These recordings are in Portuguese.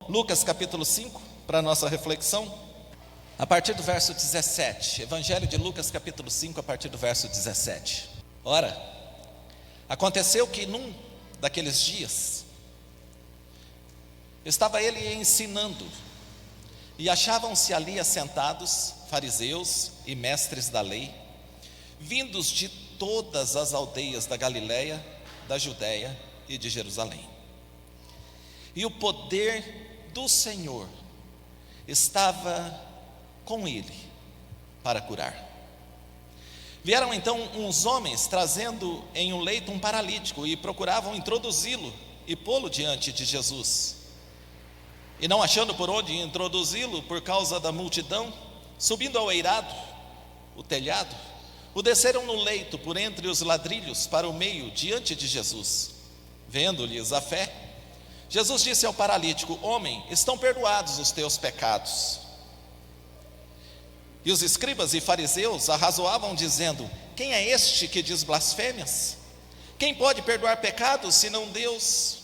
Lucas capítulo 5, para a nossa reflexão, a partir do verso 17. Evangelho de Lucas capítulo 5, a partir do verso 17. Ora, aconteceu que num daqueles dias, estava ele ensinando, e achavam-se ali assentados fariseus e mestres da lei, vindos de todas as aldeias da Galileia, da Judéia e de Jerusalém. E o poder do Senhor estava com ele para curar. Vieram então uns homens trazendo em um leito um paralítico e procuravam introduzi-lo e pô-lo diante de Jesus. E não achando por onde introduzi-lo por causa da multidão, subindo ao eirado, o telhado, o desceram no leito por entre os ladrilhos para o meio diante de Jesus. Vendo-lhes a fé, Jesus disse ao paralítico: homem, estão perdoados os teus pecados. E os escribas e fariseus arrazoavam dizendo: quem é este que diz blasfêmias? Quem pode perdoar pecados senão Deus?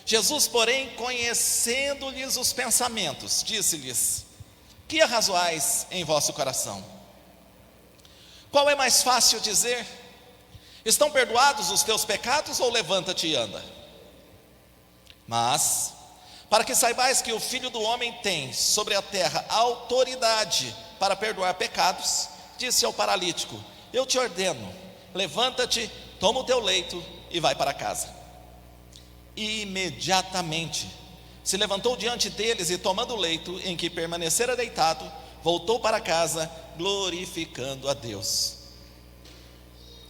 Jesus, porém, conhecendo-lhes os pensamentos, disse-lhes: que arrazoais em vosso coração? Qual é mais fácil dizer: estão perdoados os teus pecados, ou levanta-te e anda? Mas, para que saibais que o Filho do Homem tem sobre a terra autoridade para perdoar pecados, disse ao paralítico: eu te ordeno, levanta-te, toma o teu leito e vai para casa. E imediatamente se levantou diante deles e, tomando o leito em que permanecera deitado, voltou para casa, glorificando a Deus.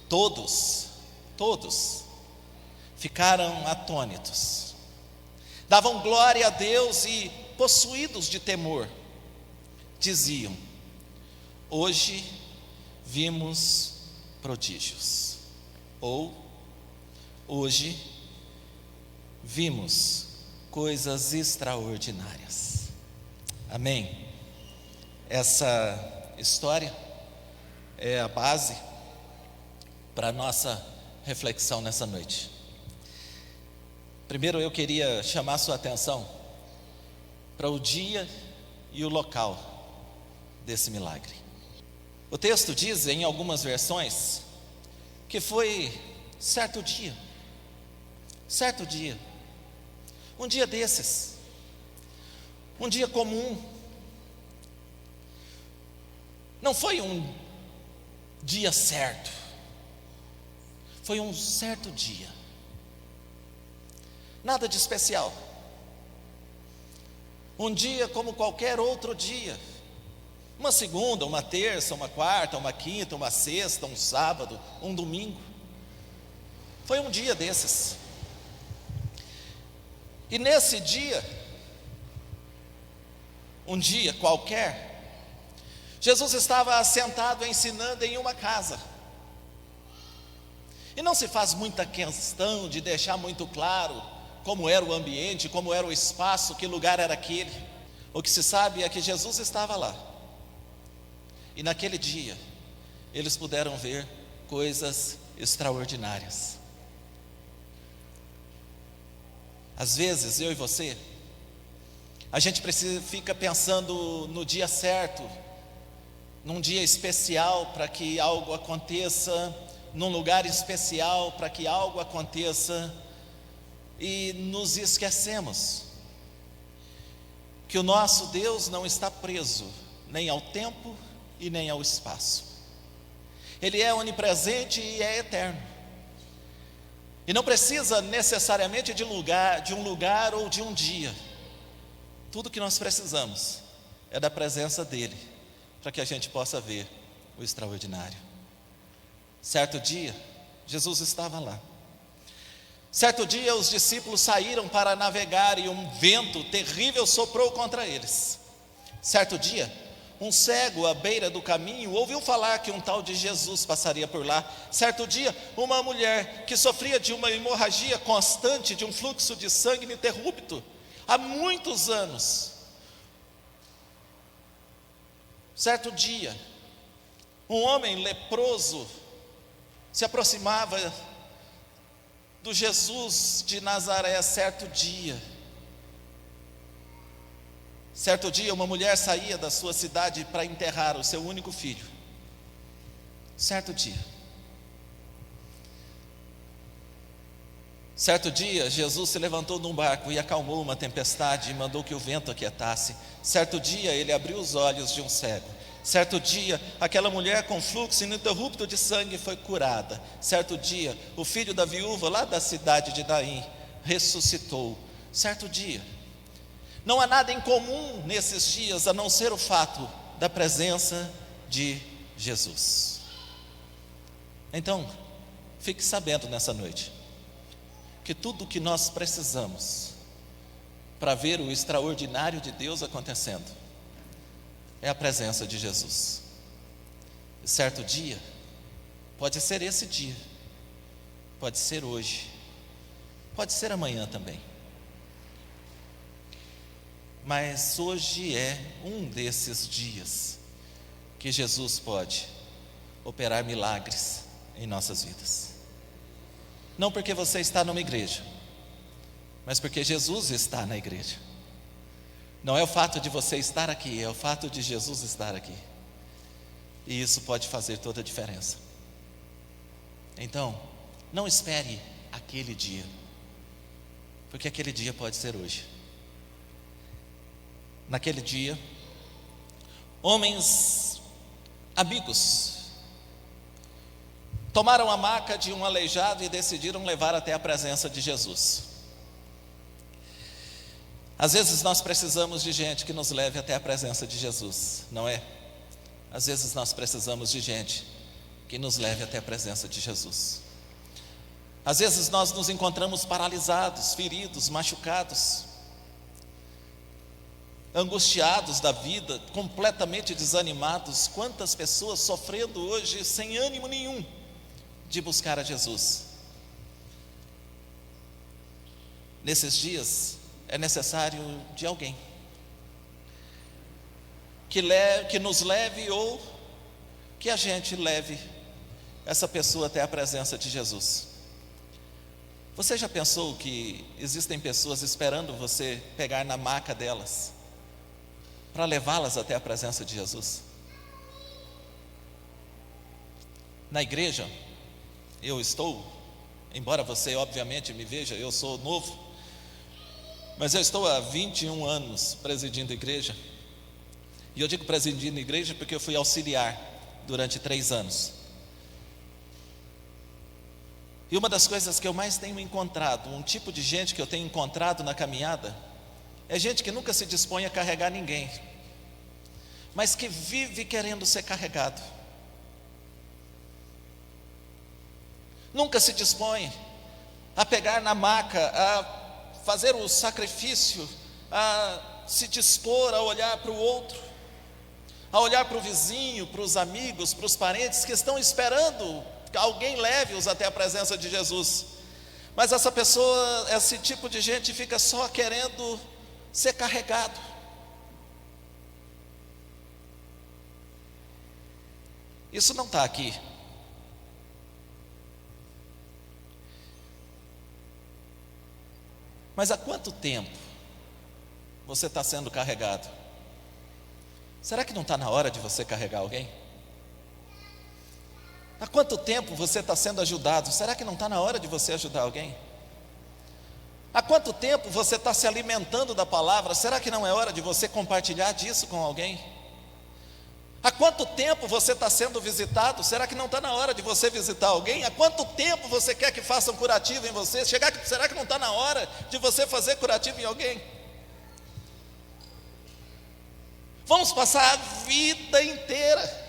Todos ficaram atônitos, davam glória a Deus e, possuídos de temor, diziam: hoje vimos prodígios, ou hoje vimos coisas extraordinárias. Amém? Essa história é a base para a nossa reflexão nessa noite. Primeiro eu queria chamar a sua atenção para o dia e o local desse milagre. O texto diz em algumas versões que foi certo dia, um dia desses, um dia comum. Não foi um dia certo, foi um certo dia. Nada de especial. Um dia como qualquer outro dia. Uma segunda, uma terça, uma quarta, uma quinta, uma sexta, um sábado, um domingo. Foi um dia desses. E nesse dia, um dia qualquer, Jesus estava assentado ensinando em uma casa. E não se faz muita questão de deixar muito claro como era o ambiente, como era o espaço, que lugar era aquele. O que se sabe é que Jesus estava lá. E naquele dia, eles puderam ver coisas extraordinárias. Às vezes, eu e você, a gente fica pensando no dia certo, num dia especial para que algo aconteça, num lugar especial para que algo aconteça, e nos esquecemos que o nosso Deus não está preso nem ao tempo e nem ao espaço. Ele é onipresente e é eterno, e não precisa necessariamente de um lugar ou de um dia. Tudo que nós precisamos é da presença dele, para que a gente possa ver o extraordinário. Certo dia, Jesus estava lá. Certo dia, os discípulos saíram para navegar e um vento terrível soprou contra eles. Certo dia, um cego à beira do caminho ouviu falar que um tal de Jesus passaria por lá. Certo dia, uma mulher que sofria de uma hemorragia constante, de um fluxo de sangue ininterrupto, há muitos anos. Certo dia, um homem leproso se aproximava do Jesus de Nazaré. Certo dia, uma mulher saía da sua cidade para enterrar o seu único filho. Certo dia, Jesus se levantou num barco e acalmou uma tempestade e mandou que o vento aquietasse. Certo dia, ele abriu os olhos de um cego. Certo dia, aquela mulher com fluxo ininterrupto de sangue foi curada. Certo dia, o filho da viúva lá da cidade de Naim ressuscitou. Certo dia. Não há nada em comum nesses dias a não ser o fato da presença de Jesus. Então, fique sabendo nessa noite que tudo o que nós precisamos para ver o extraordinário de Deus acontecendo é a presença de Jesus. E certo dia, pode ser esse dia, pode ser hoje, pode ser amanhã também, mas hoje é um desses dias que Jesus pode operar milagres em nossas vidas. Não porque você está numa igreja, mas porque Jesus está na igreja. Não é o fato de você estar aqui, é o fato de Jesus estar aqui. E isso pode fazer toda a diferença. Então, não espere aquele dia, porque aquele dia pode ser hoje. Naquele dia, homens amigos tomaram a maca de um aleijado e decidiram levar até a presença de Jesus. Às vezes nós precisamos de gente que nos leve até a presença de Jesus, não é? Às vezes nós precisamos de gente que nos leve até a presença de Jesus. Às vezes nós nos encontramos paralisados, feridos, machucados, angustiados da vida, completamente desanimados. Quantas pessoas sofrendo hoje sem ânimo nenhum de buscar a Jesus. Nesses dias é necessário de alguém que nos leve, ou que a gente leve essa pessoa até a presença de Jesus. Você já pensou que existem pessoas esperando você pegar na maca delas para levá-las até a presença de Jesus? Na igreja eu estou, embora você obviamente me veja, eu sou novo, mas eu estou há 21 anos presidindo igreja. E eu digo presidindo igreja porque eu fui auxiliar durante 3 anos. E uma das coisas que eu mais tenho encontrado, um tipo de gente que eu tenho encontrado na caminhada, é gente que nunca se dispõe a carregar ninguém, mas que vive querendo ser carregado. Nunca se dispõe a pegar na maca, a fazer o sacrifício, a se dispor a olhar para o outro, a olhar para o vizinho, para os amigos, para os parentes que estão esperando que alguém leve-os até a presença de Jesus. Mas essa pessoa, esse tipo de gente fica só querendo ser carregado. Isso não está aqui. Mas há quanto tempo você está sendo carregado? Será que não está na hora de você carregar alguém? Há quanto tempo você está sendo ajudado? Será que não está na hora de você ajudar alguém? Há quanto tempo você está se alimentando da palavra? Será que não é hora de você compartilhar disso com alguém? Há quanto tempo você está sendo visitado? Será que não está na hora de você visitar alguém? Há quanto tempo você quer que façam curativo em você? Será que não está na hora de você fazer curativo em alguém? Vamos passar a vida inteira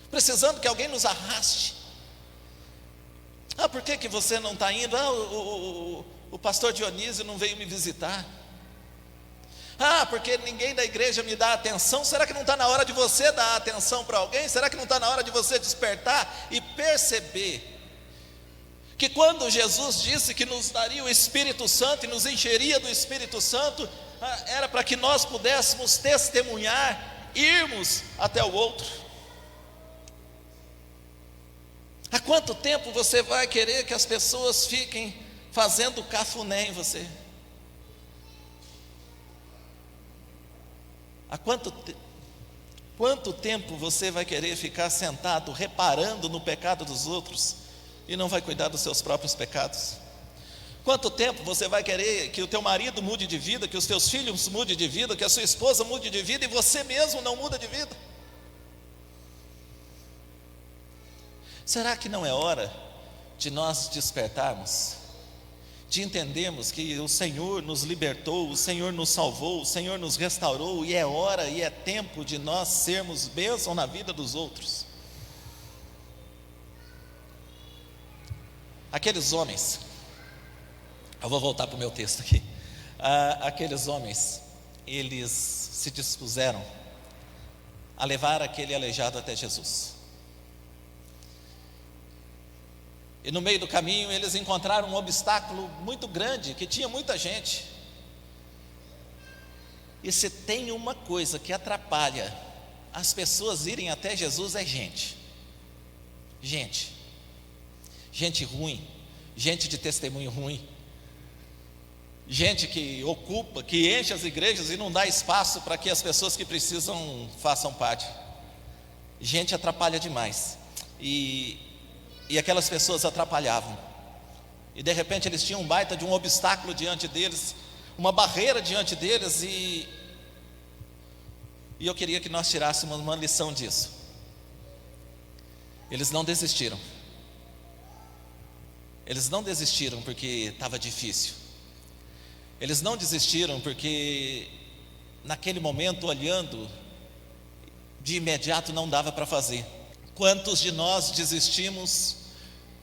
precisando que alguém nos arraste. Por que você não está indo? O pastor Dionísio não veio me visitar. Porque ninguém da igreja me dá atenção. Será que não está na hora de você dar atenção para alguém? Será que não está na hora de você despertar e perceber que quando Jesus disse que nos daria o Espírito Santo e nos encheria do Espírito Santo, era para que nós pudéssemos testemunhar, irmos até o outro? Há quanto tempo você vai querer que as pessoas fiquem fazendo cafuné em você? Quanto tempo você vai querer ficar sentado reparando no pecado dos outros e não vai cuidar dos seus próprios pecados? Quanto tempo você vai querer que o teu marido mude de vida, que os teus filhos mudem de vida, que a sua esposa mude de vida e você mesmo não muda de vida? Será que não é hora de nós despertarmos, de entendermos que o Senhor nos libertou, o Senhor nos salvou, o Senhor nos restaurou, e é hora e é tempo de nós sermos bênção na vida dos outros? Aqueles homens, eu vou voltar para o meu texto aqui. Aqueles homens, eles se dispuseram a levar aquele aleijado até Jesus. E no meio do caminho eles encontraram um obstáculo muito grande, que tinha muita gente. E se tem uma coisa que atrapalha as pessoas irem até Jesus, é gente ruim, gente de testemunho ruim, gente que ocupa, que enche as igrejas e não dá espaço para que as pessoas que precisam façam parte. Gente atrapalha demais. E aquelas pessoas atrapalhavam, e de repente eles tinham um baita de um obstáculo diante deles, uma barreira diante deles, e eu queria que nós tirássemos uma lição disso. Eles não desistiram porque estava difícil, eles não desistiram porque naquele momento, olhando, de imediato não dava para fazer. Quantos de nós desistimos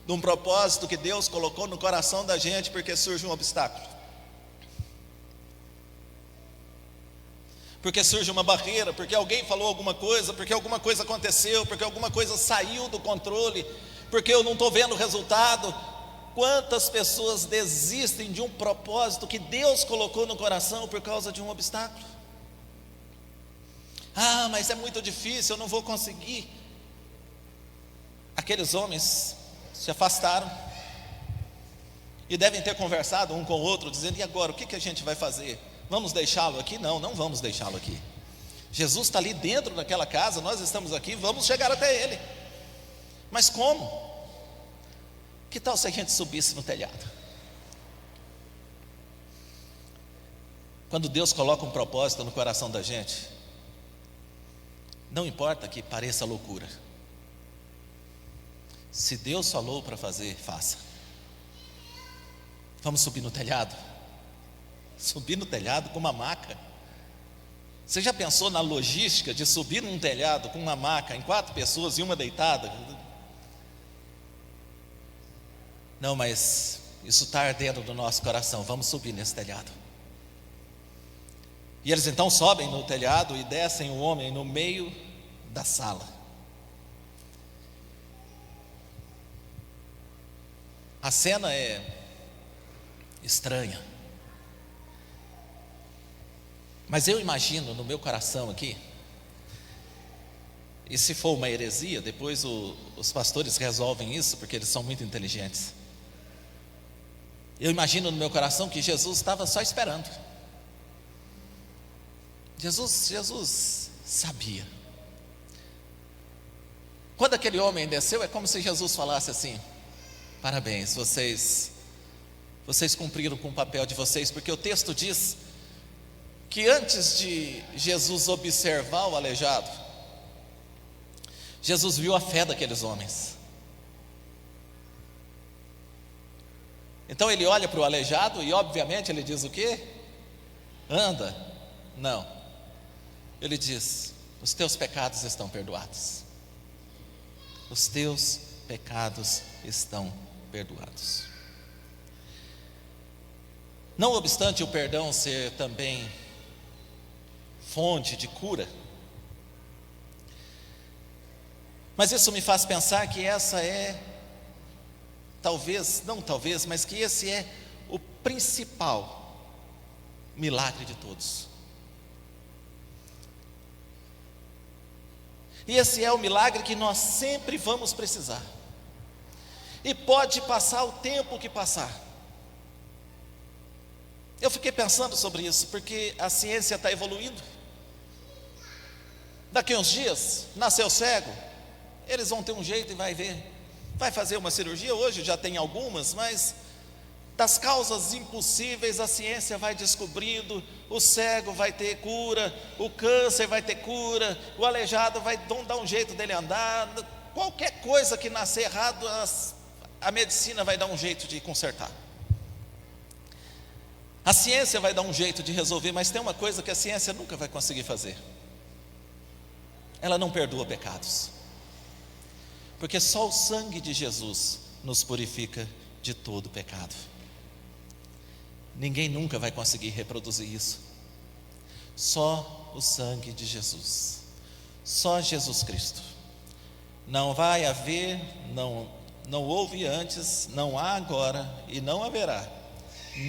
de um propósito que Deus colocou no coração da gente porque surge um obstáculo, porque surge uma barreira, porque alguém falou alguma coisa, porque alguma coisa aconteceu, porque alguma coisa saiu do controle, porque eu não estou vendo o resultado? Quantas pessoas desistem de um propósito que Deus colocou no coração por causa de um obstáculo? Mas é muito difícil, eu não vou conseguir. Aqueles homens se afastaram e devem ter conversado um com o outro, dizendo: e agora, o que a gente vai fazer? Vamos deixá-lo aqui? Não vamos deixá-lo aqui. Jesus está ali dentro daquela casa, nós estamos aqui, vamos chegar até Ele. Mas como? Que tal se a gente subisse no telhado? Quando Deus coloca um propósito no coração da gente, não importa que pareça loucura, se Deus falou para fazer, faça. Vamos subir no telhado? Subir no telhado com uma maca? Você já pensou na logística de subir num telhado com uma maca, em 4 pessoas e uma deitada? Não, mas isso está ardendo no nosso coração, vamos subir nesse telhado. E eles então sobem no telhado e descem o homem no meio da sala. A cena é estranha, mas eu imagino no meu coração aqui, e se for uma heresia, depois os pastores resolvem isso, porque eles são muito inteligentes. Eu imagino no meu coração que Jesus estava só esperando. Jesus sabia. Quando aquele homem desceu, é como se Jesus falasse assim: parabéns, vocês cumpriram com o papel de vocês, porque o texto diz que antes de Jesus observar o aleijado, Jesus viu a fé daqueles homens. Então ele olha para o aleijado e obviamente ele diz o quê? Anda. Não, ele diz: os teus pecados estão perdoados. Os teus pecados estão perdoados. Não obstante o perdão ser também fonte de cura, mas isso me faz pensar que essa é, mas que esse é o principal milagre de todos. E esse é o milagre que nós sempre vamos precisar. e pode passar o tempo que passar. Eu fiquei pensando sobre isso, porque a ciência está evoluindo. Daqui uns dias, nasceu cego, eles vão ter um jeito e vai ver. Vai fazer uma cirurgia, hoje já tem algumas, mas das causas impossíveis a ciência vai descobrindo. O cego vai ter cura, o câncer vai ter cura, o aleijado vão dar um jeito dele andar. Qualquer coisa que nascer errado, a medicina vai dar um jeito de consertar. A ciência vai dar um jeito de resolver, mas tem uma coisa que a ciência nunca vai conseguir fazer: ela não perdoa pecados, porque só o sangue de Jesus nos purifica de todo pecado. Ninguém nunca vai conseguir reproduzir isso. Só o sangue de Jesus, só Jesus Cristo. Não vai haver, não houve antes, não há agora e não haverá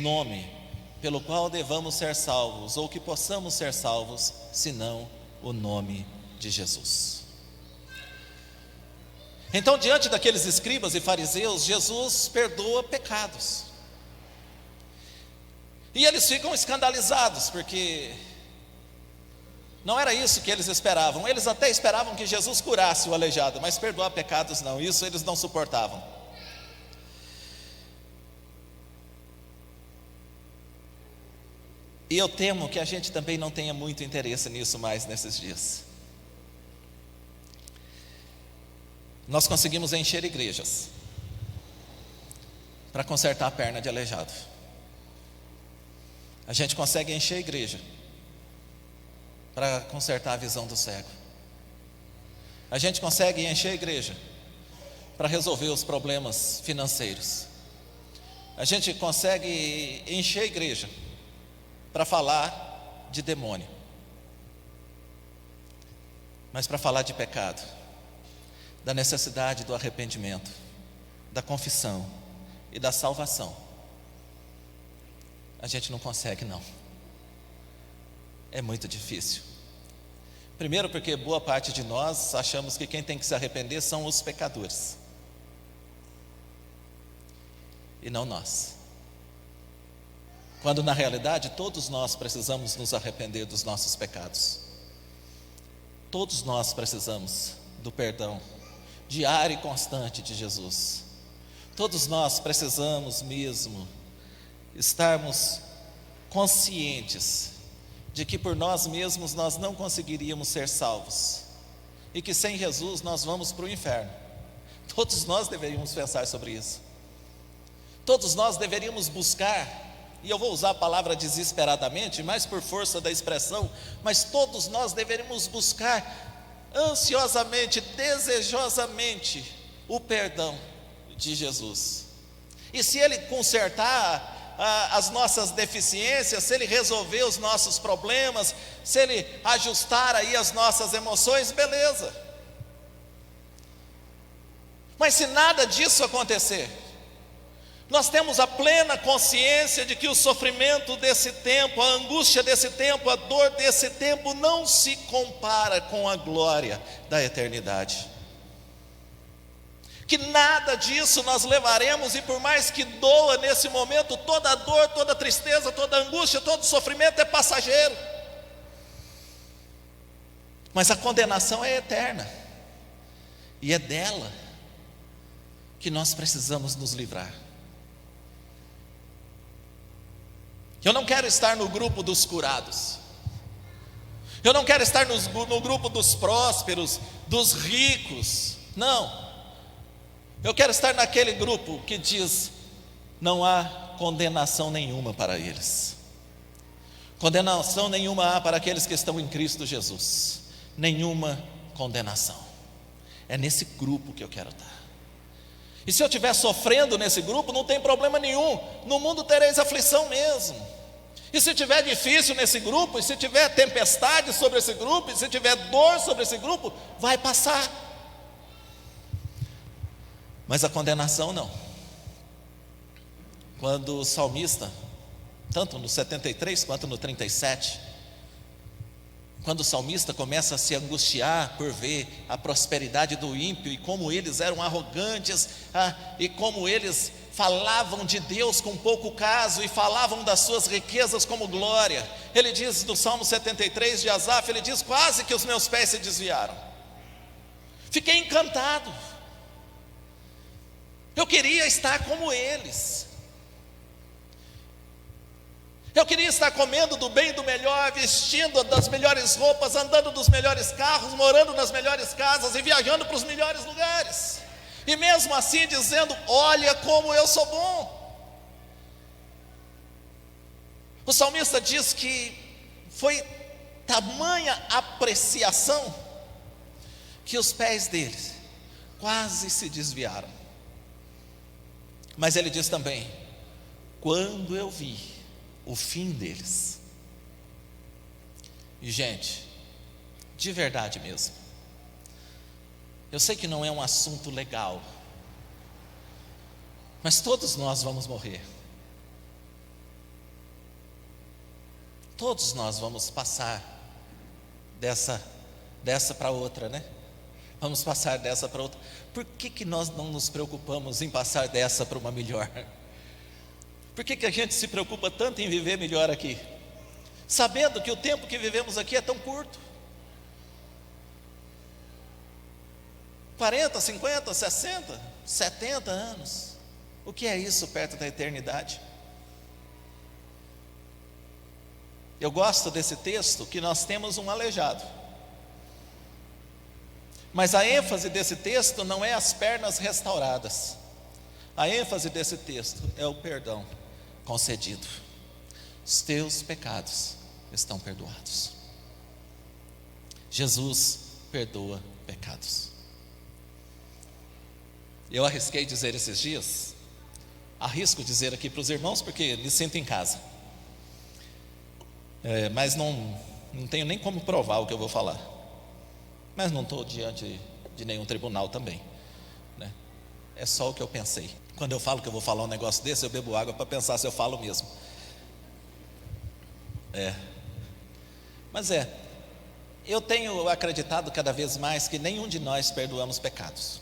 nome pelo qual devamos ser salvos, ou que possamos ser salvos, senão o nome de Jesus. Então, diante daqueles escribas e fariseus, Jesus perdoa pecados. E eles ficam escandalizados, porque não era isso que eles esperavam. Eles até esperavam que Jesus curasse o aleijado, mas perdoar pecados não, isso eles não suportavam. E eu temo que a gente também não tenha muito interesse nisso mais nesses dias. Nós conseguimos encher igrejas para consertar a perna de aleijado. A gente consegue encher a igreja para consertar a visão do cego. A gente consegue encher a igreja para resolver os problemas financeiros. A gente consegue encher a igreja para falar de demônio. Mas para falar de pecado, da necessidade do arrependimento, da confissão e da salvação, a gente não consegue, não. É muito difícil. Primeiro porque boa parte de nós achamos que quem tem que se arrepender são os pecadores, e não nós. Quando na realidade todos nós precisamos nos arrepender dos nossos pecados. Todos nós precisamos do perdão diário e constante de Jesus. Todos nós precisamos mesmo estarmos conscientes de que por nós mesmos nós não conseguiríamos ser salvos, e que sem Jesus nós vamos para o inferno. Todos nós deveríamos pensar sobre isso. Todos nós deveríamos buscar, e eu vou usar a palavra desesperadamente, mais por força da expressão, mas todos nós deveríamos buscar ansiosamente, desejosamente o perdão de Jesus. E se Ele consertar as nossas deficiências, se Ele resolver os nossos problemas, se Ele ajustar aí as nossas emoções, beleza. Mas se nada disso acontecer, nós temos a plena consciência de que o sofrimento desse tempo, a angústia desse tempo, a dor desse tempo não se compara com a glória da eternidade. Que nada disso nós levaremos, e por mais que doa nesse momento, toda a dor, toda a tristeza, toda a angústia, todo o sofrimento é passageiro. Mas a condenação é eterna, e é dela que nós precisamos nos livrar. Eu não quero estar no grupo dos curados. Eu não quero estar no grupo dos prósperos, dos ricos. Não. Eu quero estar naquele grupo que diz: não há condenação nenhuma para eles. Condenação nenhuma há para aqueles que estão em Cristo Jesus. Nenhuma condenação. É nesse grupo que eu quero estar. E se eu estiver sofrendo nesse grupo, não tem problema nenhum. No mundo tereis aflição mesmo. E se tiver difícil nesse grupo, e se tiver tempestade sobre esse grupo, e se tiver dor sobre esse grupo, vai passar. Mas a condenação não. Quando o salmista, tanto no 73 quanto no 37, quando o salmista começa a se angustiar por ver a prosperidade do ímpio e como eles eram arrogantes, e como eles falavam de Deus com pouco caso e falavam das suas riquezas como glória, ele diz no Salmo 73 de Asaf, ele diz: quase que os meus pés se desviaram. Fiquei encantado, eu queria estar como eles. Eu queria estar comendo do bem e do melhor, vestindo das melhores roupas, andando nos melhores carros, morando nas melhores casas e viajando para os melhores lugares. E mesmo assim dizendo: olha como eu sou bom. O salmista diz que foi tamanha apreciação que os pés deles quase se desviaram. Mas ele diz também: quando eu vi o fim deles. E gente, de verdade mesmo, eu sei que não é um assunto legal, mas todos nós vamos morrer. Todos nós vamos passar dessa para outra, né? Vamos passar dessa para outra. Por que nós não nos preocupamos em passar dessa para uma melhor? Por que a gente se preocupa tanto em viver melhor aqui, sabendo que o tempo que vivemos aqui é tão curto? 40, 50, 60, 70 anos. O que é isso perto da eternidade? Eu gosto desse texto, que nós temos um aleijado, mas a ênfase desse texto não é as pernas restauradas. A ênfase desse texto é o perdão concedido. Os teus pecados estão perdoados. Jesus perdoa pecados. Eu arrisquei dizer esses dias, arrisco dizer aqui para os irmãos, porque me sinto em casa, mas não tenho nem como provar o que eu vou falar, mas não estou diante de nenhum tribunal também, né? É só o que eu pensei. Quando eu falo que eu vou falar um negócio desse, eu bebo água para pensar se eu falo mesmo. Mas eu tenho acreditado cada vez mais que nenhum de nós perdoamos pecados.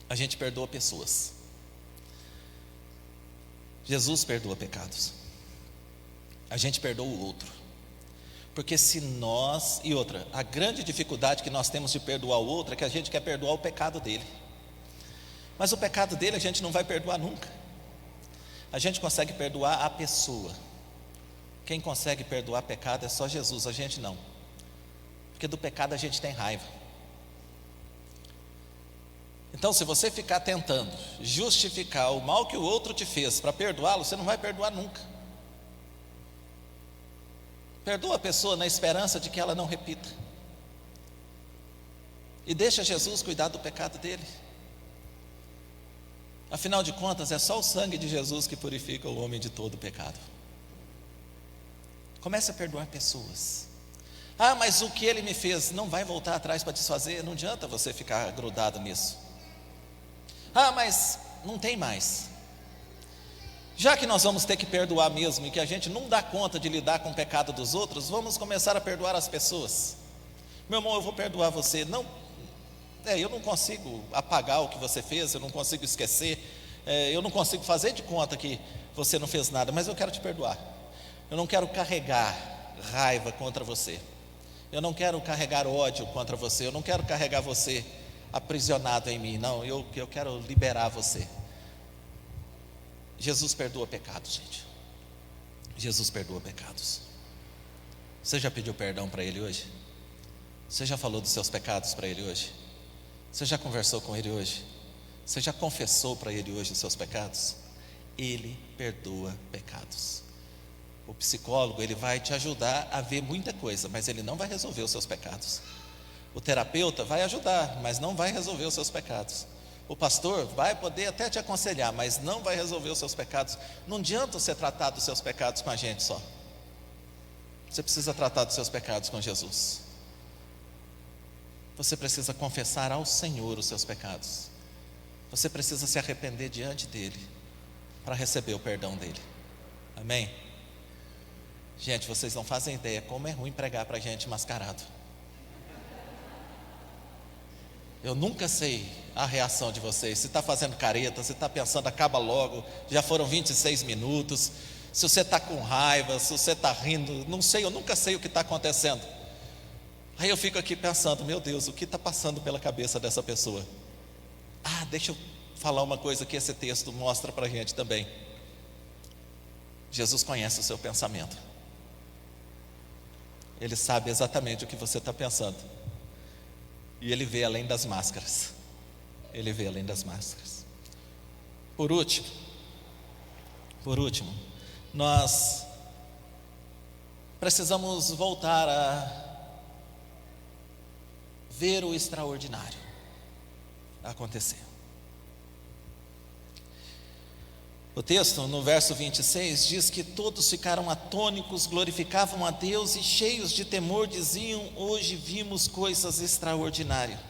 A gente perdoa pessoas. Jesus perdoa pecados. A gente perdoa o outro. Porque se nós, e outra, a grande dificuldade que nós temos de perdoar o outro é que a gente quer perdoar o pecado dele. Mas o pecado dele a gente não vai perdoar nunca. A gente consegue perdoar a pessoa. Quem consegue perdoar pecado é só Jesus, a gente não. Porque do pecado a gente tem raiva. Então, se você ficar tentando justificar o mal que o outro te fez para perdoá-lo, você não vai perdoar nunca. Perdoa a pessoa na esperança de que ela não repita. E deixa Jesus cuidar do pecado dele. Afinal de contas, é só o sangue de Jesus que purifica o homem de todo pecado. Comece a perdoar pessoas. Mas o que ele me fez não vai voltar atrás para desfazer. Não adianta você ficar grudado nisso. Mas não tem mais. Já que nós vamos ter que perdoar mesmo, e que a gente não dá conta de lidar com o pecado dos outros, vamos começar a perdoar as pessoas. Meu irmão, eu vou perdoar você. Eu não consigo apagar o que você fez, eu não consigo esquecer, eu não consigo fazer de conta que você não fez nada, mas eu quero te perdoar. Eu não quero carregar raiva contra você, eu não quero carregar ódio contra você, eu não quero carregar você aprisionado em mim, não, eu quero liberar você. Jesus perdoa pecados, gente. Jesus perdoa pecados. Você já pediu perdão para Ele hoje? Você já falou dos seus pecados para Ele hoje? Você já conversou com Ele hoje? Você já confessou para Ele hoje os seus pecados? Ele perdoa pecados. O psicólogo, ele vai te ajudar a ver muita coisa, mas ele não vai resolver os seus pecados. O terapeuta vai ajudar, mas não vai resolver os seus pecados. O pastor vai poder até te aconselhar, mas não vai resolver os seus pecados. Não adianta você tratar dos seus pecados com a gente só. Você precisa tratar dos seus pecados com Jesus. Você precisa confessar ao Senhor os seus pecados. Você precisa se arrepender diante dele para receber o perdão dele. Amém? Gente, vocês não fazem ideia como é ruim pregar para gente mascarado. Eu nunca sei a reação de vocês. Se está fazendo careta, se está pensando, acaba logo, já foram 26 minutos. Se você está com raiva, se você está rindo, não sei, eu nunca sei o que está acontecendo. Aí eu fico aqui pensando, meu Deus, o que está passando pela cabeça dessa pessoa? Deixa eu falar uma coisa que esse texto mostra para a gente também. Jesus conhece o seu pensamento. Ele sabe exatamente o que você está pensando. E Ele vê além das máscaras. Ele vê além das máscaras. Por último, nós precisamos voltar a ver o extraordinário acontecer. O texto, no verso 26, diz que todos ficaram atônitos, glorificavam a Deus e cheios de temor diziam: hoje vimos coisas extraordinárias.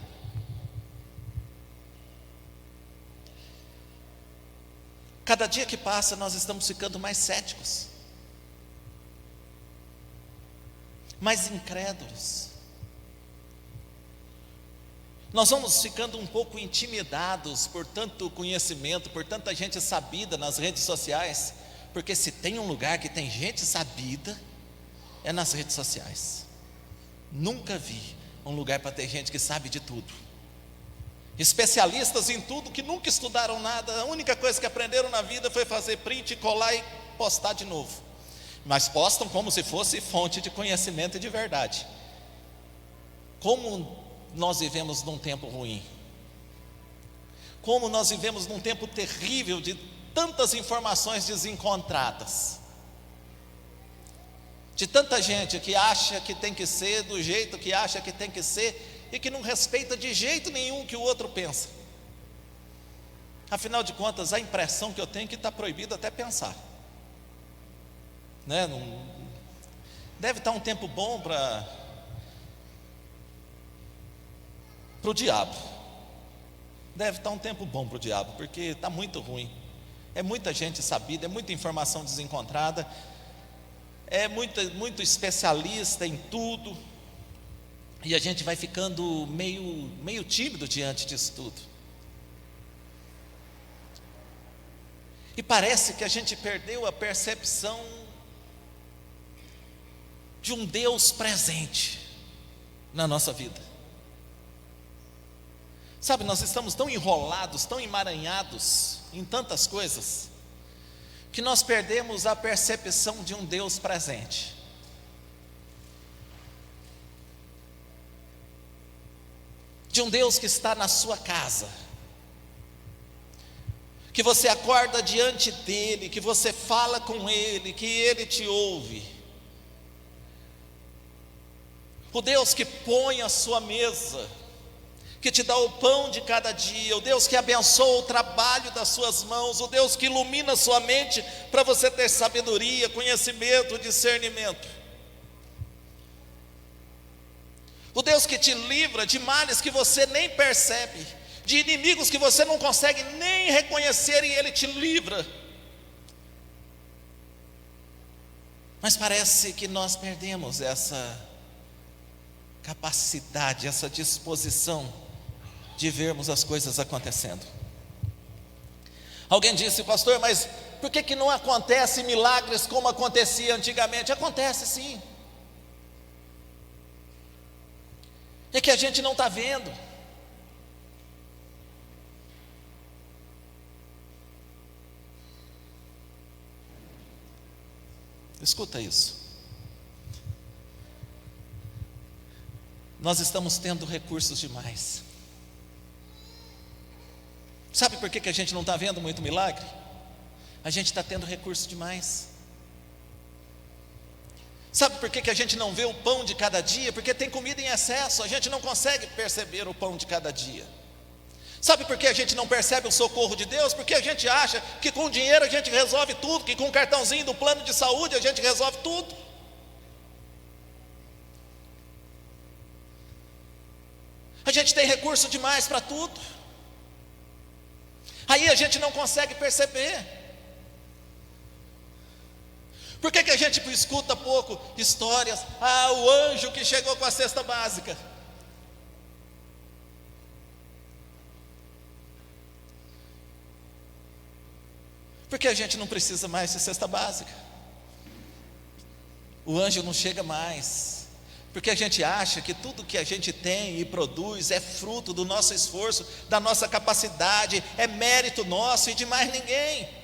Cada dia que passa nós estamos ficando mais céticos, mais incrédulos. Nós vamos ficando um pouco intimidados por tanto conhecimento, por tanta gente sabida nas redes sociais, porque se tem um lugar que tem gente sabida, é nas redes sociais. Nunca vi um lugar para ter gente que sabe de tudo, especialistas em tudo, que nunca estudaram nada, a única coisa que aprenderam na vida foi fazer print, colar e postar de novo, mas postam como se fosse fonte de conhecimento e de verdade. Como nós vivemos num tempo ruim, como nós vivemos num tempo terrível de tantas informações desencontradas, de tanta gente que acha que tem que ser do jeito que acha que tem que ser e que não respeita de jeito nenhum o que o outro pensa. Afinal de contas, a impressão que eu tenho é que está proibido até pensar, né? Deve estar um tempo bom para o diabo. Deve estar um tempo bom para o diabo, porque está muito ruim. É muita gente sabida, é muita informação desencontrada, é muito especialista em tudo, e a gente vai ficando meio tímido diante disso tudo. E parece que a gente perdeu a percepção de um Deus presente na nossa vida. Sabe, nós estamos tão enrolados, tão emaranhados em tantas coisas, que nós perdemos a percepção de um Deus presente. De um Deus que está na sua casa, que você acorda diante dEle, que você fala com Ele, que Ele te ouve. O Deus que põe a sua mesa, que te dá o pão de cada dia, o Deus que abençoa o trabalho das suas mãos, o Deus que ilumina a sua mente para você ter sabedoria, conhecimento, discernimento. O Deus que te livra de males que você nem percebe, de inimigos que você não consegue nem reconhecer, e Ele te livra. Mas parece que nós perdemos essa capacidade, essa disposição de vermos as coisas acontecendo. Alguém disse: pastor, mas por que não acontece milagres como acontecia antigamente? Acontece sim, é que a gente não está vendo. Escuta isso. Nós estamos tendo recursos demais. Sabe por que a gente não está vendo muito milagre? A gente está tendo recurso demais. Sabe por que a gente não vê o pão de cada dia? Porque tem comida em excesso, a gente não consegue perceber o pão de cada dia. Sabe por que a gente não percebe o socorro de Deus? Porque a gente acha que com dinheiro a gente resolve tudo, que com o cartãozinho do plano de saúde a gente resolve tudo. A gente tem recurso demais para tudo. Aí a gente não consegue perceber. Por que a gente escuta pouco histórias? Ah, o anjo que chegou com a cesta básica. Porque a gente não precisa mais de cesta básica. O anjo não chega mais. Porque a gente acha que tudo que a gente tem e produz é fruto do nosso esforço, da nossa capacidade, é mérito nosso e de mais ninguém.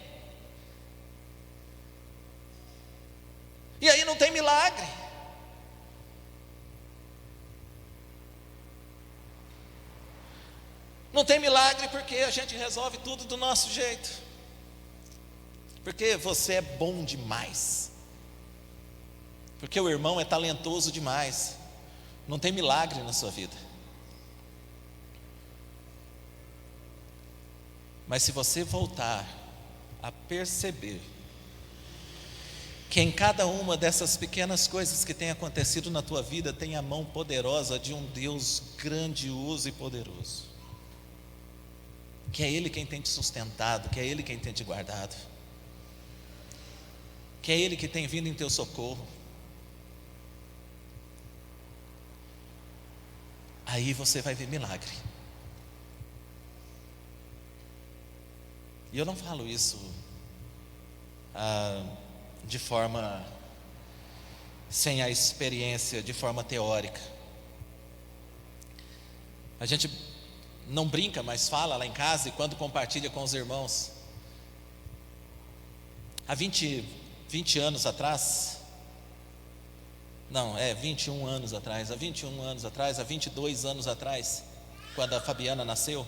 E aí não tem milagre. Não tem milagre porque a gente resolve tudo do nosso jeito. Porque você é bom demais. Porque o irmão é talentoso demais. Não tem milagre na sua vida. Mas se você voltar a perceber que em cada uma dessas pequenas coisas que tem acontecido na tua vida tem a mão poderosa de um Deus grandioso e poderoso, que é Ele quem tem te sustentado, que é Ele quem tem te guardado, que é Ele que tem vindo em teu socorro, aí você vai ver milagre. E eu não falo isso de forma sem a experiência, de forma teórica. A gente não brinca, mas fala lá em casa e quando compartilha com os irmãos. Há 20 anos atrás, não, 21 anos atrás, há 21 anos atrás, há 22 anos atrás, quando a Fabiana nasceu,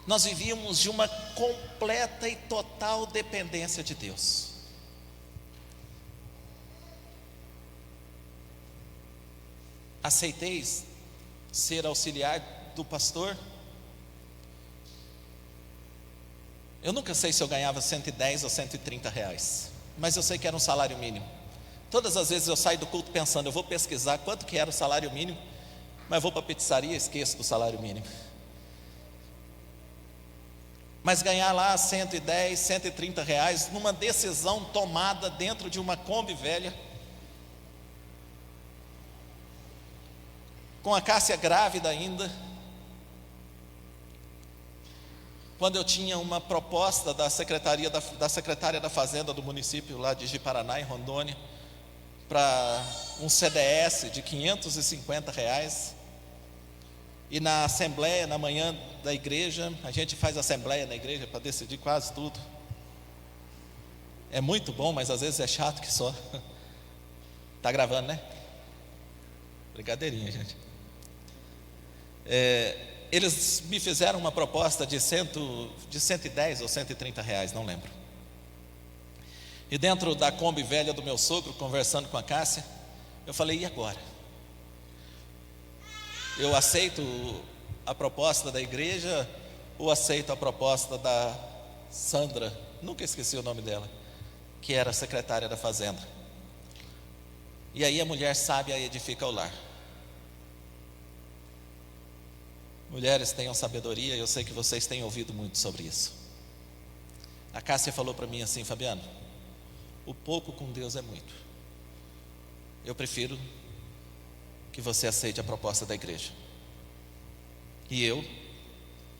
nós vivíamos de uma completa e total dependência de Deus. Aceitei ser auxiliar do pastor. Eu nunca sei se eu ganhava 110 ou 130 reais, mas eu sei que era um salário mínimo. Todas as vezes eu saio do culto pensando, eu vou pesquisar quanto que era o salário mínimo, mas vou para a pizzaria e esqueço do salário mínimo. Mas ganhar lá 110, 130 reais, numa decisão tomada dentro de uma Kombi velha, com a Cássia grávida ainda, quando eu tinha uma proposta da secretária da Fazenda do município lá de Ji-Paraná, em Rondônia, para um CDS de 550 reais, e na assembleia, na manhã da igreja, a gente faz assembleia na igreja para decidir quase tudo. É muito bom, mas às vezes é chato que só. Está gravando, né? Brincadeirinha, gente. Eles me fizeram uma proposta de 110 ou 130 reais, não lembro. E dentro da Kombi velha do meu sogro, conversando com a Cássia, eu falei, e agora? Eu aceito a proposta da igreja ou aceito a proposta da Sandra, nunca esqueci o nome dela, que era secretária da Fazenda. E aí a mulher sábia edifica o lar. Mulheres, tenham sabedoria, eu sei que vocês têm ouvido muito sobre isso. A Cássia falou para mim assim, Fabiano, o pouco com Deus é muito. Eu prefiro que você aceite a proposta da igreja. E eu,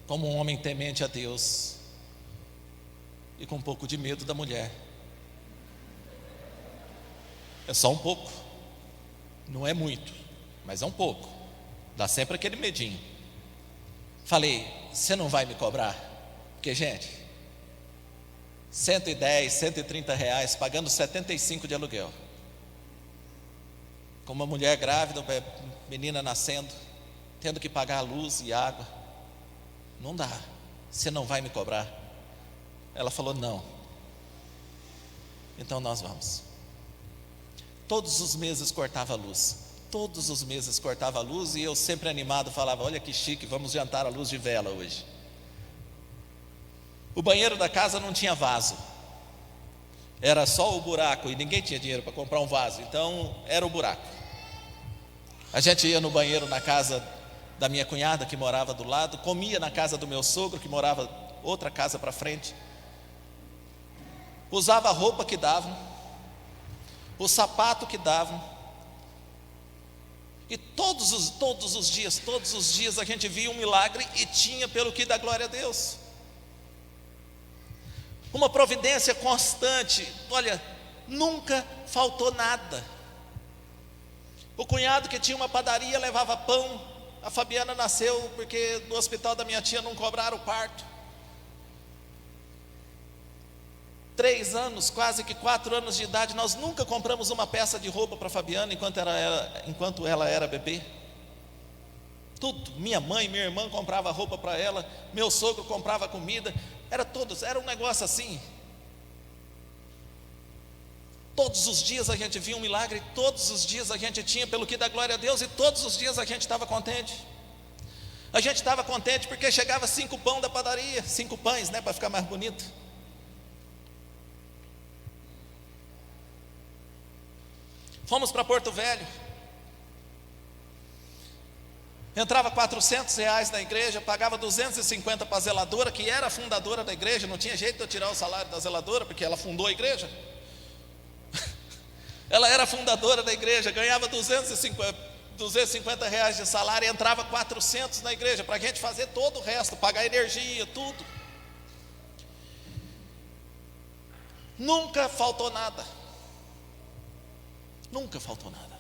como um homem temente a Deus e com um pouco de medo da mulher, é só um pouco, não é muito, mas é um pouco, dá sempre aquele medinho. Falei, você não vai me cobrar? Porque, gente, 110, 130 reais, pagando 75 de aluguel, com uma mulher grávida, menina nascendo, tendo que pagar a luz e água, não dá, você não vai me cobrar? Ela falou, não. Então nós vamos. Todos os meses cortava a luz, todos os meses cortava a luz, e eu sempre animado falava, olha que chique, vamos jantar à luz de vela hoje. O banheiro da casa não tinha vaso, era só o buraco, e ninguém tinha dinheiro para comprar um vaso, então era o buraco. A gente ia no banheiro na casa da minha cunhada, que morava do lado, comia na casa do meu sogro, que morava outra casa para frente, usava a roupa que davam, o sapato que davam. E todos os dias a gente via um milagre e tinha pelo que dar glória a Deus. Uma providência constante, olha, nunca faltou nada. O cunhado que tinha uma padaria levava pão. A Fabiana nasceu porque no hospital da minha tia não cobraram o parto. 3 anos, quase que 4 anos de idade, nós nunca compramos uma peça de roupa para a Fabiana enquanto ela era bebê. Tudo, minha mãe, minha irmã comprava roupa para ela, meu sogro comprava comida, era um negócio assim. Todos os dias a gente via um milagre, todos os dias a gente tinha pelo que dar glória a Deus, e todos os dias a gente estava contente. A gente estava contente porque chegava 5 pão da padaria, 5 pães, né, para ficar mais bonito. Fomos para Porto Velho. Entrava R$400 na igreja, pagava 250 para a zeladora, que era a fundadora da igreja. Não tinha jeito de eu tirar o salário da zeladora, porque ela fundou a igreja. Ela era a fundadora da igreja, ganhava R$250 de salário, e entrava 400 na igreja, para a gente fazer todo o resto, pagar energia, tudo. Nunca faltou nada. Nunca faltou nada.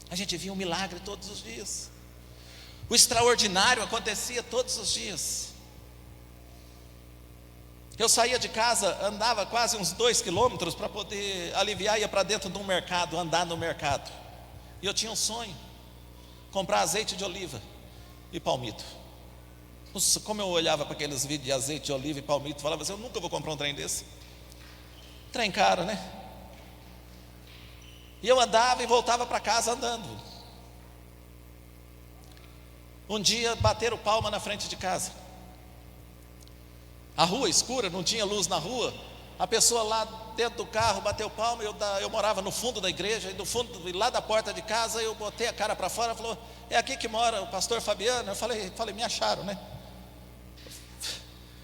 A gente via um milagre todos os dias. O extraordinário acontecia todos os dias. Eu saía de casa, andava quase uns 2 quilômetros para poder aliviar, ia para dentro de um mercado, andar no mercado. E eu tinha um sonho: comprar azeite de oliva e palmito. Nossa, como eu olhava para aqueles vídeos de azeite de oliva e palmito, falava assim: eu nunca vou comprar um trem desse. Trem caro, né? E eu andava e voltava para casa andando. Um dia bateram palma na frente de casa. A rua escura, não tinha luz na rua. A pessoa lá dentro do carro bateu palma. Eu morava no fundo da igreja, e lá da porta de casa eu botei a cara para fora. Falou: é aqui que mora o pastor Fabiano? Eu falei, me acharam, né?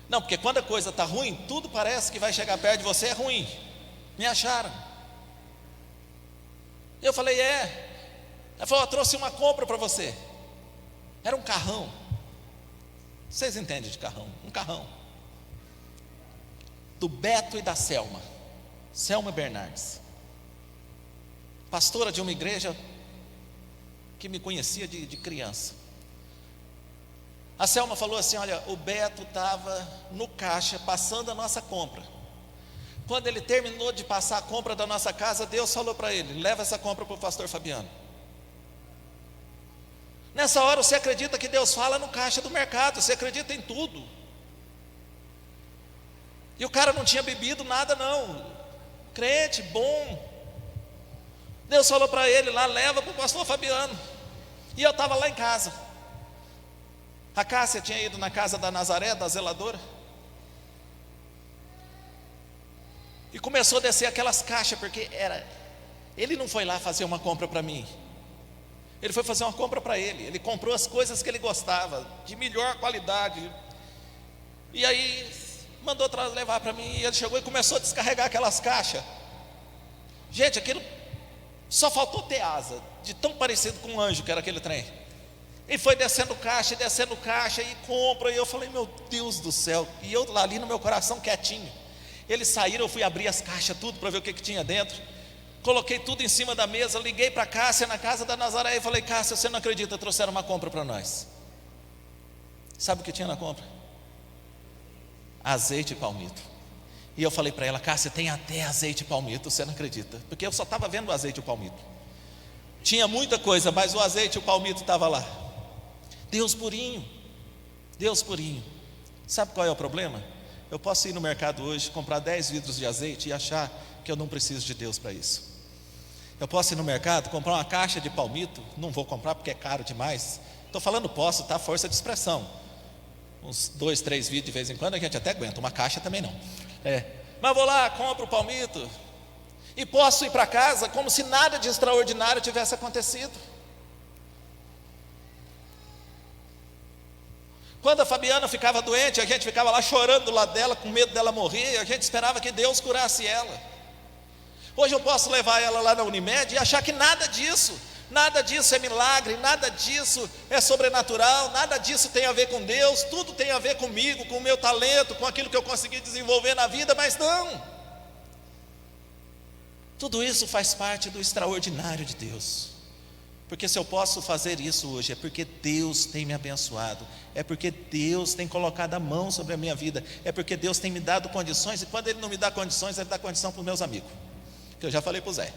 Não, porque quando a coisa está ruim, tudo parece que vai chegar perto de você, é ruim. Me acharam. Eu falei: é. Ela falou: eu trouxe uma compra para você. Era um carrão. Vocês entendem de carrão? Um carrão. Do Beto e da Selma Bernardes, pastora de uma igreja que me conhecia de criança. A Selma falou assim: olha, o Beto estava no caixa passando a nossa compra. Quando ele terminou de passar a compra da nossa casa, Deus falou para ele: leva essa compra para o pastor Fabiano. Nessa hora você acredita que Deus fala no caixa do mercado, você acredita em tudo. E o cara não tinha bebido nada não, crente, bom. Deus falou para ele lá: leva para o pastor Fabiano. E eu estava lá em casa. A Cássia tinha ido na casa da Nazaré, da zeladora, e começou a descer aquelas caixas, porque ele não foi lá fazer uma compra para mim, ele foi fazer uma compra para ele. Ele comprou as coisas que ele gostava, de melhor qualidade, e aí mandou levar para mim. E ele chegou e começou a descarregar aquelas caixas. Gente, aquilo só faltou ter asa, de tão parecido com um anjo que era aquele trem. E foi descendo caixa e compra. E eu falei: meu Deus do céu. E eu lá ali no meu coração quietinho. Eles saíram, eu fui abrir as caixas tudo para ver o que tinha dentro. Coloquei tudo em cima da mesa, liguei para a Cássia na casa da Nazaré e falei: Cássia, você não acredita, trouxeram uma compra para nós. Sabe o que tinha na compra? Azeite e palmito. E eu falei para ela: Cássia, tem até azeite e palmito, você não acredita? Porque eu só estava vendo o azeite e o palmito. Tinha muita coisa, mas o azeite e o palmito estava lá. Deus purinho. Deus purinho. Sabe qual é o problema? Eu posso ir no mercado hoje, comprar 10 vidros de azeite e achar que eu não preciso de Deus para isso. Eu posso ir no mercado, comprar uma caixa de palmito. Não vou comprar porque é caro demais. Estou falando posso, tá? Força de expressão. Uns 2, 3 vidros de vez em quando a gente até aguenta. Uma caixa também não. Mas vou lá, compro o palmito e posso ir para casa como se nada de extraordinário tivesse acontecido. Quando a Fabiana ficava doente, a gente ficava lá chorando do lado dela, com medo dela morrer, e a gente esperava que Deus curasse ela. Hoje eu posso levar ela lá na Unimed e achar que nada disso é milagre, nada disso é sobrenatural, nada disso tem a ver com Deus, tudo tem a ver comigo, com o meu talento, com aquilo que eu consegui desenvolver na vida, mas não. Tudo isso faz parte do extraordinário de Deus. Porque se eu posso fazer isso hoje, é porque Deus tem me abençoado, é porque Deus tem colocado a mão sobre a minha vida, é porque Deus tem me dado condições, e quando Ele não me dá condições, Ele dá condição para os meus amigos. Que eu já falei para o Zé,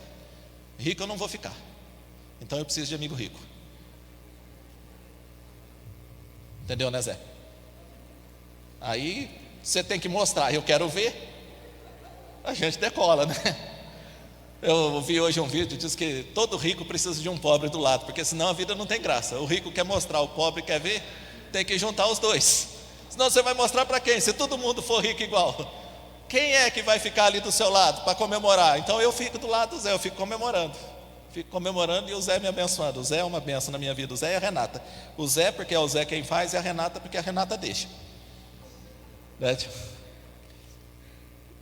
rico eu não vou ficar, então eu preciso de amigo rico. Entendeu, né, Zé? Aí você tem que mostrar, eu quero ver, a gente decola, né? Eu vi hoje um vídeo, diz que todo rico precisa de um pobre do lado, porque senão a vida não tem graça. O rico quer mostrar, o pobre quer ver, tem que juntar os dois. Senão você vai mostrar para quem? Se todo mundo for rico igual, quem é que vai ficar ali do seu lado para comemorar? Então eu fico do lado do Zé, eu fico comemorando e o Zé me abençoando. O Zé é uma benção na minha vida, o Zé e a Renata. O Zé porque é o Zé quem faz, e a Renata porque a Renata deixa.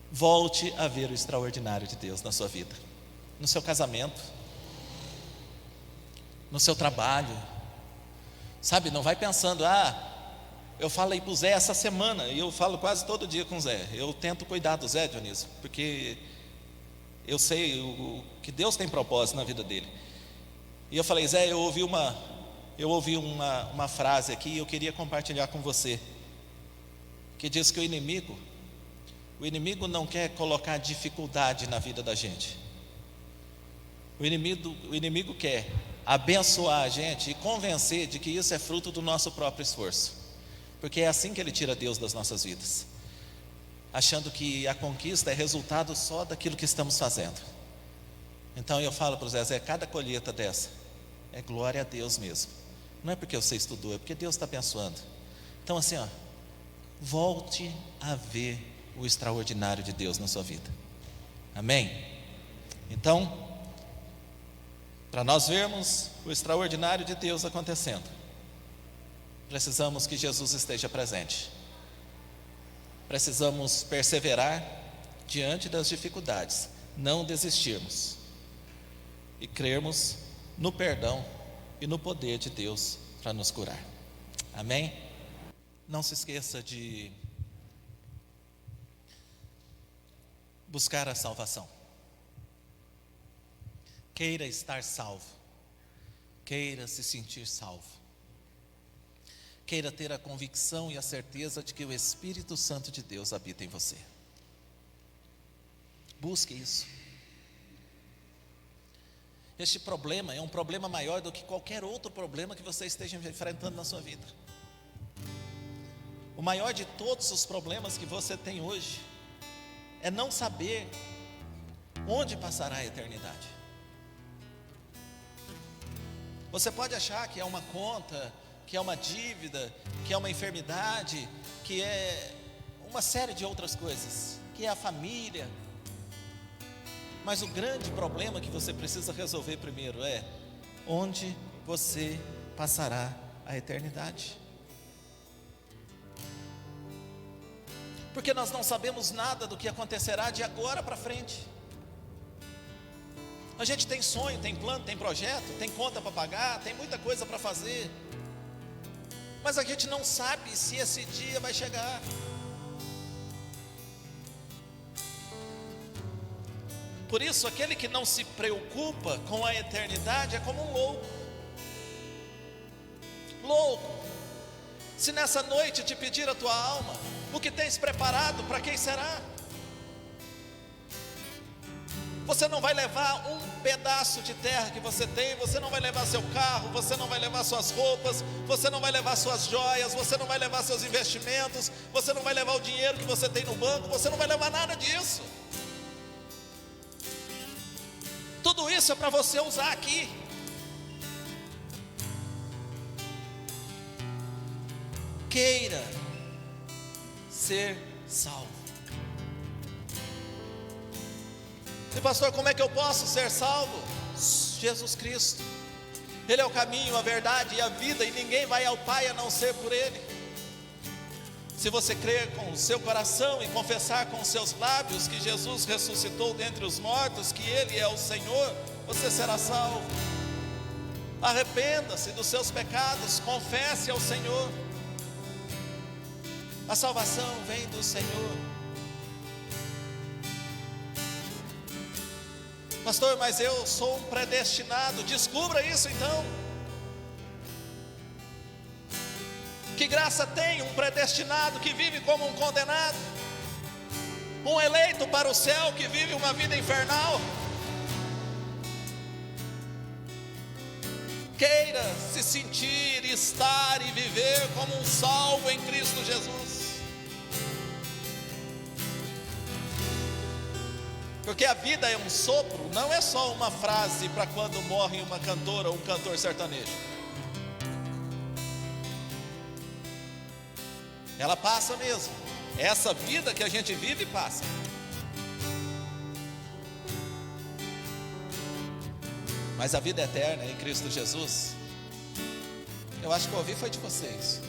Volte a ver o extraordinário de Deus na sua vida, no seu casamento, no seu trabalho. Sabe, não vai pensando, eu falei para o Zé essa semana, e eu falo quase todo dia com o Zé. Eu tento cuidar do Zé, Dionísio, porque eu sei que Deus tem propósito na vida dele. E eu falei, Zé, eu ouvi uma frase aqui e eu queria compartilhar com você, que diz que o inimigo não quer colocar dificuldade na vida da gente. O inimigo quer abençoar a gente e convencer de que isso é fruto do nosso próprio esforço, porque é assim que ele tira Deus das nossas vidas, achando que a conquista é resultado só daquilo que estamos fazendo. Então eu falo para o Zé, cada colheita dessa é glória a Deus mesmo, não é porque você estudou, é porque Deus está abençoando. Então assim, volte a ver o extraordinário de Deus na sua vida. Amém? Então, para nós vermos o extraordinário de Deus acontecendo, precisamos que Jesus esteja presente. Precisamos perseverar diante das dificuldades, não desistirmos e crermos no perdão e no poder de Deus para nos curar. Amém? Não se esqueça de buscar a salvação. Queira estar salvo, queira se sentir salvo, queira ter a convicção e a certeza de que o Espírito Santo de Deus habita em você. Busque isso. Este problema é um problema maior do que qualquer outro problema que você esteja enfrentando na sua vida. O maior de todos os problemas que você tem hoje é não saber onde passará a eternidade. Você pode achar que é uma conta, que é uma dívida, que é uma enfermidade, que é uma série de outras coisas, que é a família. Mas o grande problema que você precisa resolver primeiro é onde você passará a eternidade. Porque nós não sabemos nada do que acontecerá de agora para frente. A gente tem sonho, tem plano, tem projeto, tem conta para pagar, tem muita coisa para fazer, mas a gente não sabe se esse dia vai chegar. Por isso, aquele que não se preocupa com a eternidade é como um louco. Se nessa noite te pedir a tua alma, o que tens preparado, para quem será? Você não vai levar um pedaço de terra que você tem, você não vai levar seu carro, você não vai levar suas roupas, você não vai levar suas joias, você não vai levar seus investimentos, você não vai levar o dinheiro que você tem no banco, você não vai levar nada disso. Tudo isso é para você usar aqui. Queira ser salvo. E pastor, como é que eu posso ser salvo? Jesus Cristo, Ele é o caminho, a verdade e a vida, e ninguém vai ao Pai a não ser por Ele. Se você crer com o seu coração e confessar com os seus lábios que Jesus ressuscitou dentre os mortos, que Ele é o Senhor, você será salvo. Arrependa-se dos seus pecados, confesse ao Senhor. A salvação vem do Senhor. Pastor, mas eu sou um predestinado. Descubra isso então. Que graça tem um predestinado que vive como um condenado? Um eleito para o céu que vive uma vida infernal? Queira se sentir, estar e viver como um salvo em Cristo Jesus. Porque a vida é um sopro, não é só uma frase para quando morre uma cantora ou um cantor sertanejo. Ela passa mesmo. Essa vida que a gente vive passa. Mas a vida eterna em Cristo Jesus, eu acho que eu ouvi foi de vocês.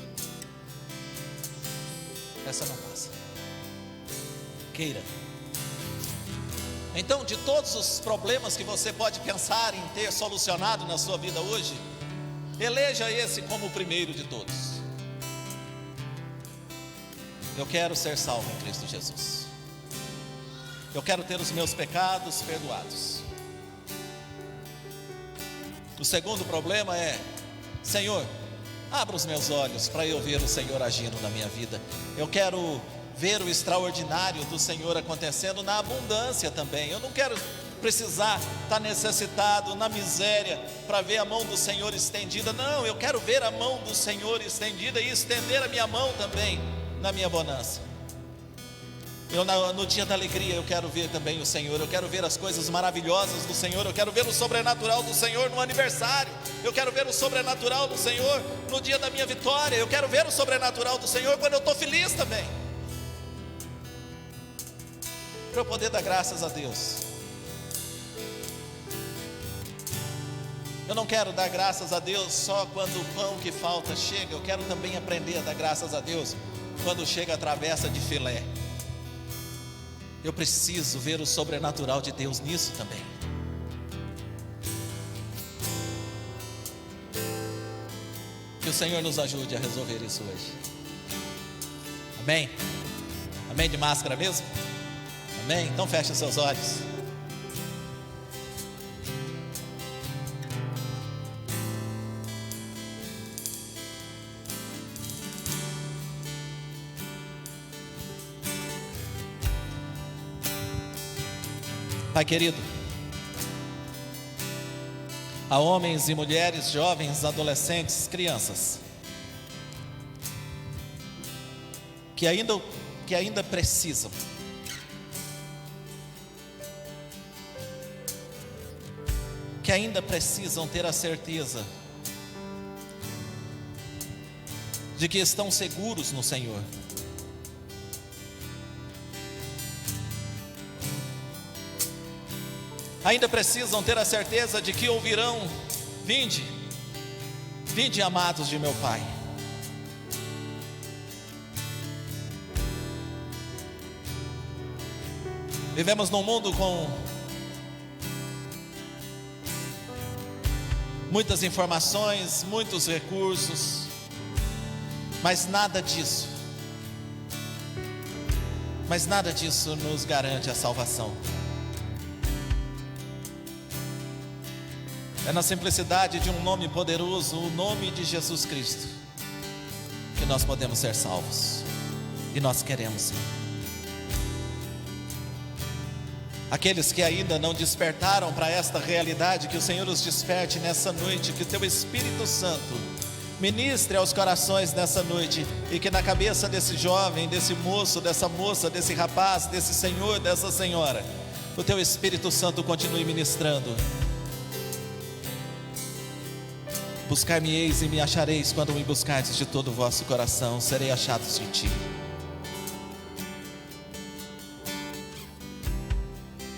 Essa não passa. Queira. Então, de todos os problemas que você pode pensar em ter solucionado na sua vida hoje, eleja esse como o primeiro de todos. Eu quero ser salvo em Cristo Jesus. Eu quero ter os meus pecados perdoados. O segundo problema é: Senhor, abra os meus olhos para eu ver o Senhor agindo na minha vida. Eu quero ver o extraordinário do Senhor acontecendo na abundância também. Eu não quero precisar estar necessitado, na miséria, para ver a mão do Senhor estendida. Não, eu quero ver a mão do Senhor estendida e estender a minha mão também na minha bonança. No dia da alegria eu quero ver também o Senhor. Eu quero ver as coisas maravilhosas do Senhor. Eu quero ver o sobrenatural do Senhor no aniversário. Eu quero ver o sobrenatural do Senhor no dia da minha vitória. Eu quero ver o sobrenatural do Senhor quando eu estou feliz também, para eu poder dar graças a Deus. Eu não quero dar graças a Deus só quando o pão que falta chega. Eu quero também aprender a dar graças a Deus quando chega a travessa de filé. Eu preciso ver o sobrenatural de Deus nisso também. Que o Senhor nos ajude a resolver isso hoje. Amém? Amém de máscara mesmo? Amém? Então feche os seus olhos. Pai querido, a homens e mulheres, jovens, adolescentes, crianças, que ainda precisam ter a certeza de que estão seguros no Senhor. Ainda precisam ter a certeza de que ouvirão: vinde, vinde amados de meu Pai. Vivemos num mundo com muitas informações, muitos recursos, mas nada disso nos garante a salvação. É na simplicidade de um nome poderoso, o nome de Jesus Cristo, que nós podemos ser salvos. E nós queremos ser. Aqueles que ainda não despertaram para esta realidade, que o Senhor os desperte nessa noite, que o Teu Espírito Santo ministre aos corações nessa noite, e que na cabeça desse jovem, desse moço, dessa moça, desse rapaz, desse senhor, dessa senhora, o Teu Espírito Santo continue ministrando. Buscar-me-eis e me achareis quando me buscardes de todo o vosso coração. Serei achados de ti.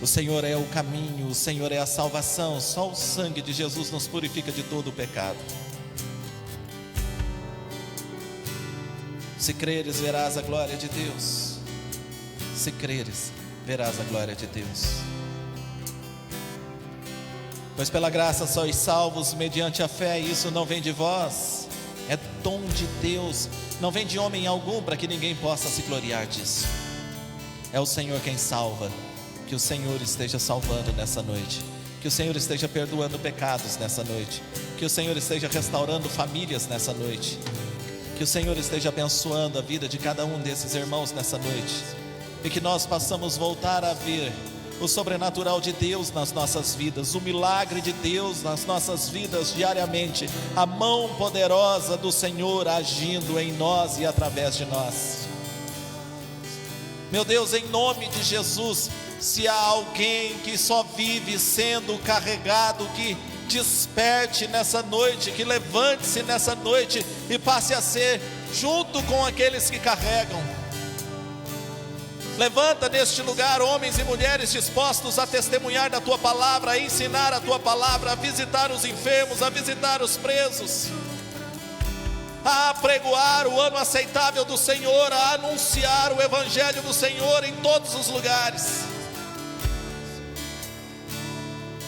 O Senhor é o caminho, o Senhor é a salvação. Só o sangue de Jesus nos purifica de todo o pecado. Se creres, verás a glória de Deus. Se creres, verás a glória de Deus. Pois pela graça sois salvos mediante a fé, e isso não vem de vós, é dom de Deus, não vem de homem algum, para que ninguém possa se gloriar disso. É o Senhor quem salva. Que o Senhor esteja salvando nessa noite, que o Senhor esteja perdoando pecados nessa noite, que o Senhor esteja restaurando famílias nessa noite, que o Senhor esteja abençoando a vida de cada um desses irmãos nessa noite, e que nós possamos voltar a ver o sobrenatural de Deus nas nossas vidas, o milagre de Deus nas nossas vidas diariamente, a mão poderosa do Senhor agindo em nós e através de nós. Meu Deus, em nome de Jesus, se há alguém que só vive sendo carregado, que desperte nessa noite, que levante-se nessa noite e passe a ser junto com aqueles que carregam. Levanta neste lugar homens e mulheres dispostos a testemunhar da Tua palavra, a ensinar a Tua palavra, a visitar os enfermos, a visitar os presos, a pregoar o ano aceitável do Senhor, a anunciar o Evangelho do Senhor em todos os lugares.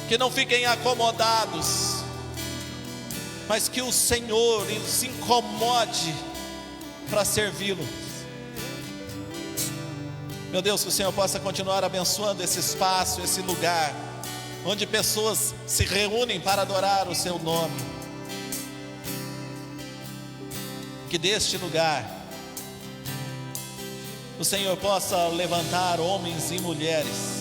Que não fiquem acomodados, mas que o Senhor se incomode para servi-lo. Meu Deus, que o Senhor possa continuar abençoando esse espaço, esse lugar, onde pessoas se reúnem para adorar o Seu nome. Que deste lugar o Senhor possa levantar homens e mulheres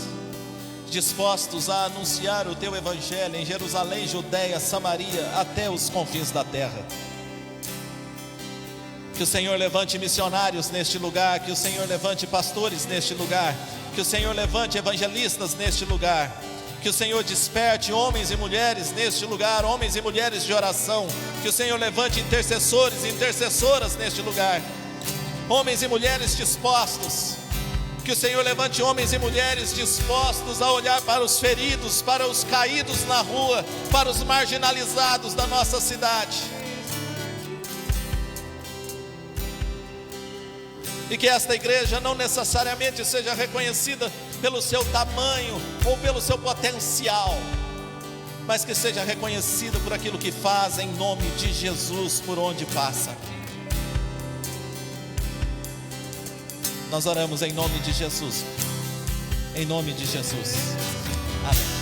dispostos a anunciar o Teu Evangelho em Jerusalém, Judeia, Samaria, até os confins da terra. Que o Senhor levante missionários neste lugar, que o Senhor levante pastores neste lugar, que o Senhor levante evangelistas neste lugar, que o Senhor desperte homens e mulheres neste lugar, homens e mulheres de oração, que o Senhor levante intercessores e intercessoras neste lugar, homens e mulheres dispostos, que o Senhor levante homens e mulheres dispostos a olhar para os feridos, para os caídos na rua, para os marginalizados da nossa cidade. E que esta igreja não necessariamente seja reconhecida pelo seu tamanho ou pelo seu potencial, mas que seja reconhecida por aquilo que faz em nome de Jesus por onde passa. Nós oramos em nome de Jesus. Em nome de Jesus. Amém.